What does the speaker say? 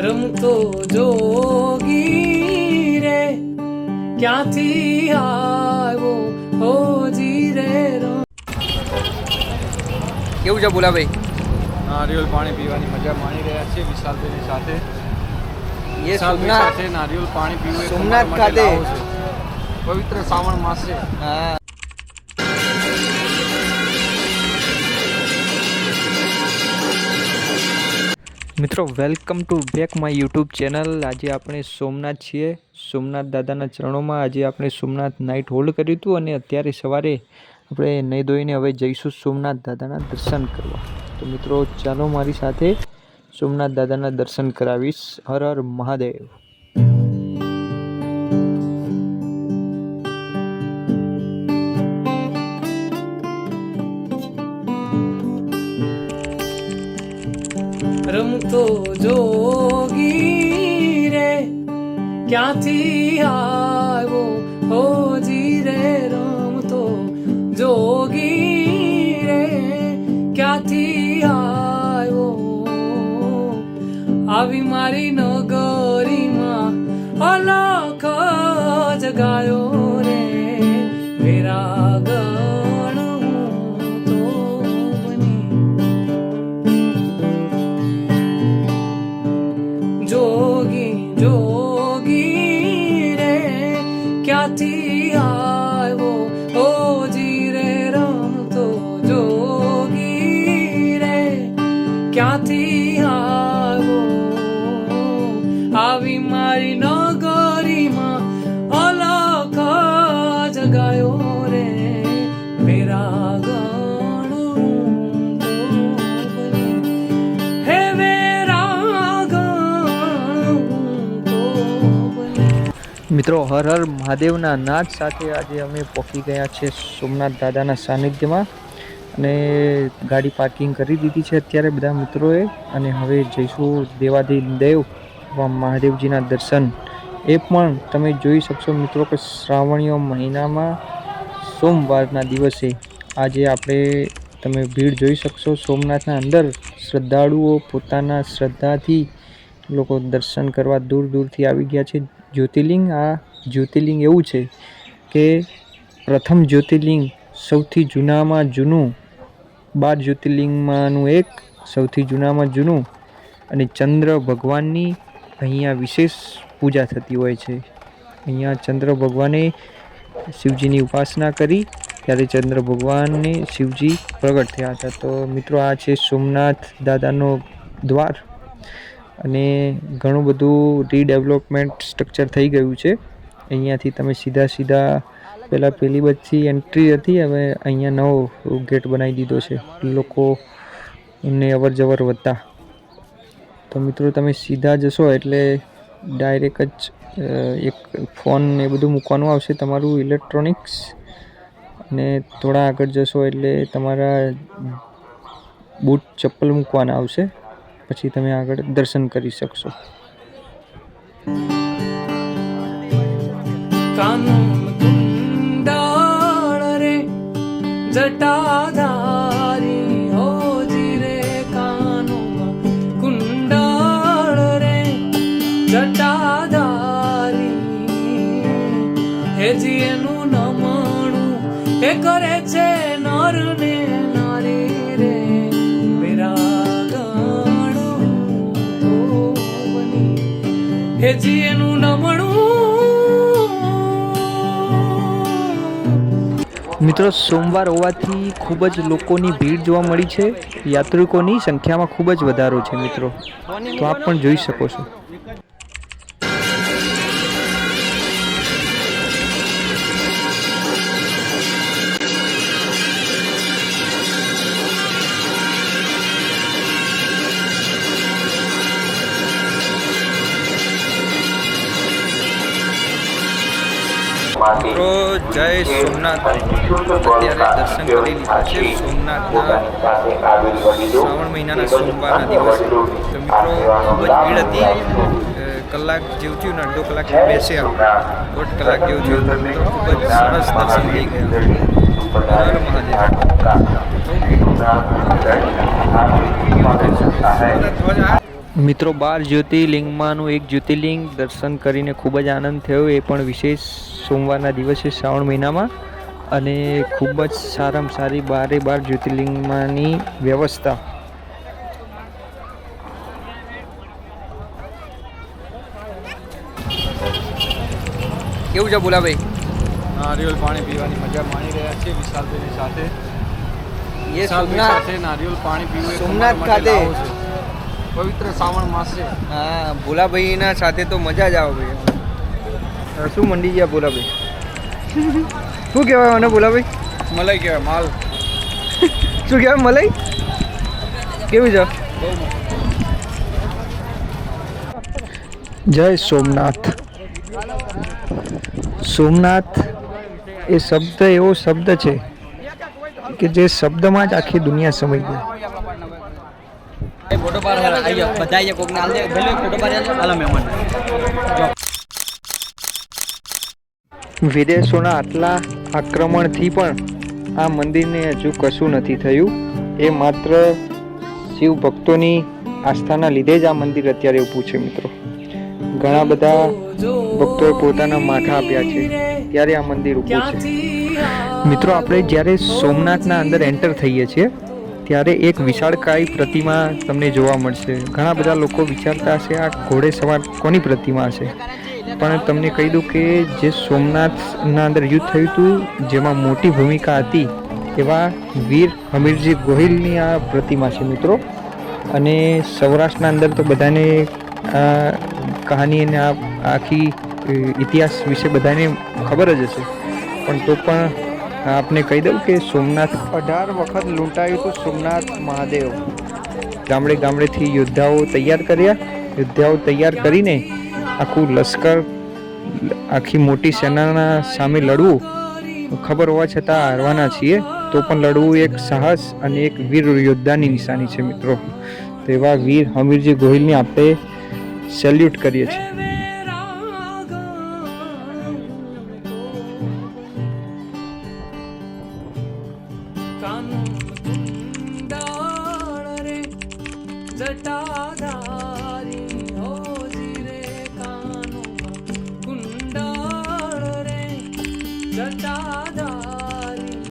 રમતો જોગી રે ક્યાંથી આવ્યો હોજી રે. કેવું છે બોલાભાઈ? નારિયેળ પાણી પીવાની મજા માણી રહ્યા છે વિશાલભાઈની સાથે. ये सोमनाथ नारियल पानी पीने सोमनाथ खाते पवित्र श्रावण मास से. हाँ. મિત્રો welcome to back my YouTube channel. આજે આપણે સોમનાથ છીએ, સોમનાથ દાદાના ચરણોમાં. આજે આપણે સોમનાથ નાઇટ હોલ્ડ કર્યું હતું અને અત્યારે સવારે આપણે નહીં ધોઈને હવે જઈશું સોમનાથ દાદાના દર્શન કરવા. તો મિત્રો ચાલો મારી સાથે સોમનાથ દાદાના દર્શન કરાવીશ. હર હર મહાદેવ. રમતો જોગી રે ક્યાંથી આવ્યો હોજી રે. રમતો જોગી રે ક્યાંથી આવ્યો આવી મારી નગરીમાં અલખ જગાયો રે. મેરા ગણ તો બની જોગી જોગી રે ક્યાંથી આવ્યો હોજી રે. રમતો જોગી રે ક્યાંથી આવ્યો આવી મારી નગરીમાં અલખ જગાયો રે. મેરા ગણ તો બની હે મેરા ગણ તો બની. મિત્રો હર હર મહાદેવના નાદ સાથે આજે અમે પહોંચી ગયા છે સોમનાથ દાદાના સાનિધ્યમાં અને ગાડી પાર્કિંગ કરી દીધી છે અત્યારે બધા મિત્રોએ. અને હવે જઈશું દેવાધિદેવ મહાદેવજીના દર્શન. એ પણ તમે જોઈ શકશો મિત્રો કે શ્રાવણીય મહિનામાં સોમવારના દિવસે આજે આપણે તમે ભીડ જોઈ શકશો. સોમનાથના અંદર શ્રદ્ધાળુઓ પોતાના શ્રદ્ધાથી લોકો દર્શન કરવા દૂર દૂરથી આવી ગયા છે. જ્યોતિર્લિંગ, આ જ્યોતિર્લિંગ એવું છે કે પ્રથમ જ્યોતિર્લિંગ સૌથી જૂનામાં જૂનું, 12 જ્યોતિર્લિંગમાંનું એક સૌથી જૂનામાં જૂનું. અને ચંદ્ર ભગવાનની અહીંયા વિશેષ પૂજા થતી હોય છે. અહીંયા ચંદ્ર ભગવાને શિવજીની ઉપાસના કરી ત્યારે ચંદ્ર ભગવાનને શિવજી પ્રગટ થયા હતા. તો મિત્રો આ છે સોમનાથ દાદાનો દ્વાર અને ઘણું બધું રીડેવલપમેન્ટ સ્ટ્રક્ચર થઈ ગયું છે. અહીંયાથી તમે સીધા પહેલાં પેલી બધી એન્ટ્રી હતી, હવે અહીંયા નવો ગેટ બનાવી દીધો છે લોકોને અવર જવર વધતા. તો મિત્રો તમે સીધા જશો એટલે ડાયરેક્ટ જ એક ફોન એ બધું મૂકવાનું આવશે તમારું ઇલેક્ટ્રોનિક્સ. અને થોડા આગળ જશો એટલે તમારા બૂટ ચપ્પલ મૂકવાના આવશે. પછી તમે આગળ દર્શન કરી શકશો. કાનૂન કુંડાળ રે જટાધારી હોજી રે. કાનૂન કુંડાળ રે જટાધારી હેજી એનું નમણું એ કરે છે નર ને નારી રે. મેરા ગણ તો બની હેજી એનું નમણું. મિત્રો સોમવાર હોવાથી ખૂબ જ લોકોની ભીડ જોવા મળી છે. યાત્રિકોની સંખ્યામાં ખૂબ જ વધારો છે મિત્રો, તો આપ પણ જોઈ શકો છો. મિત્રો જય સોમનાથ. અત્યારે દર્શન કરી લીધા છે સોમનાથના શ્રાવણ મહિનાના સોમવારના દિવસે. તો મિત્રો ખૂબ જ ભીડ હતી. કલાક જેવું થયું ને, અડધો કલાક બેસ્યા, 1.5 કલાક જેવું થયું. મિત્રો ખૂબ જ સરસ દર્શન થઈ ગયા. હર મહાદેવ. મિત્રો 12 જ્યોતિર્લિંગમાંનું એક જ્યોતિર્લિંગ દર્શન કરીને ખૂબ જ આનંદ થયો, એ પણ વિશેષ સોમવારના દિવસે શ્રાવણ મહિનામાં. અને ખૂબ જ સારામાં સારી 12 જ્યોતિર્લિંગમાંની વ્યવસ્થા. કેવું છે બોલાભાઈ? નારિયેળ પાણી પીવાની મજા માણી રહ્યા છે વિશાલભાઈની સાથે. એ સોમનાથ સાથે નારિયેળ પાણી પીવું એ સોમનાથ તમારા માટે ખાતે. લાવો છે. પવિત્ર શ્રાવણ માસ છે. હા, ભોલાભાઈના સાથે તો મજા જ આવે ભાઈ. શું મંડી ગયા ભોલાભાઈ? શું કહેવાય મને ભોલાભાઈ? મલાઈ કહેવાય માલ. શું કહેવાય મલાઈ? કેવું છે? જય સોમનાથ. સોમનાથ એ શબ્દ એવો શબ્દ છે કે જે શબ્દમાં જ આખી દુનિયા સમય ગઈ. ફોટો પાડ આયો બધાય કોકને આલ દે ભલે ફોટો પાડ આલો મહેમાન. વિદેશોના આટલા આક્રમણથી પણ આ મંદિરને હજુ કશું નથી થયું. એ માત્ર શિવ ભક્તોની આસ્થાના લીધે જ આ મંદિર અત્યારે ઊભું છે મિત્રો. ઘણા બધા ભક્તોએ પોતાના માથા આપ્યા છે ત્યારે આ મંદિર ઊભું છે મિત્રો. આપણે જ્યારે સોમનાથના અંદર એન્ટર થઈએ છીએ ત્યારે એક વિશાળકાય પ્રતિમા તમને જોવા મળશે. ઘણા બધા લોકો વિચારતા હશે આ ઘોડે સવાર કોની પ્રતિમા હશે, પણ તમને કહી દઉં કે જે સોમનાથના અંદર યુદ્ધ થયું હતું જેમાં મોટી ભૂમિકા હતી એવા વીર હમીરજી ગોહિલની આ પ્રતિમા છે મિત્રો. અને સૌરાષ્ટ્રના અંદર તો બધાને આ કહાની અને આ આખી ઇતિહાસ વિશે બધાને ખબર જ હશે, પણ તો પણ આપને કહી દઉં કે સોમનાથ 18 વખત લૂંટાયું હતું સોમનાથ મહાદેવ. ગામડે ગામડેથી યોદ્ધાઓ તૈયાર કર્યા. યોદ્ધાઓ તૈયાર કરીને આખું લશ્કર આખી મોટી સેનાના સામે લડવું, ખબર હોવા છતાં હારવાના છીએ તો પણ લડવું એક સાહસ અને એક વીર યોદ્ધાની નિશાની છે મિત્રો. તો એવા વીર હમીરજી ગોહિલની આપણે સેલ્યુટ કરીએ છીએ. જટાધારી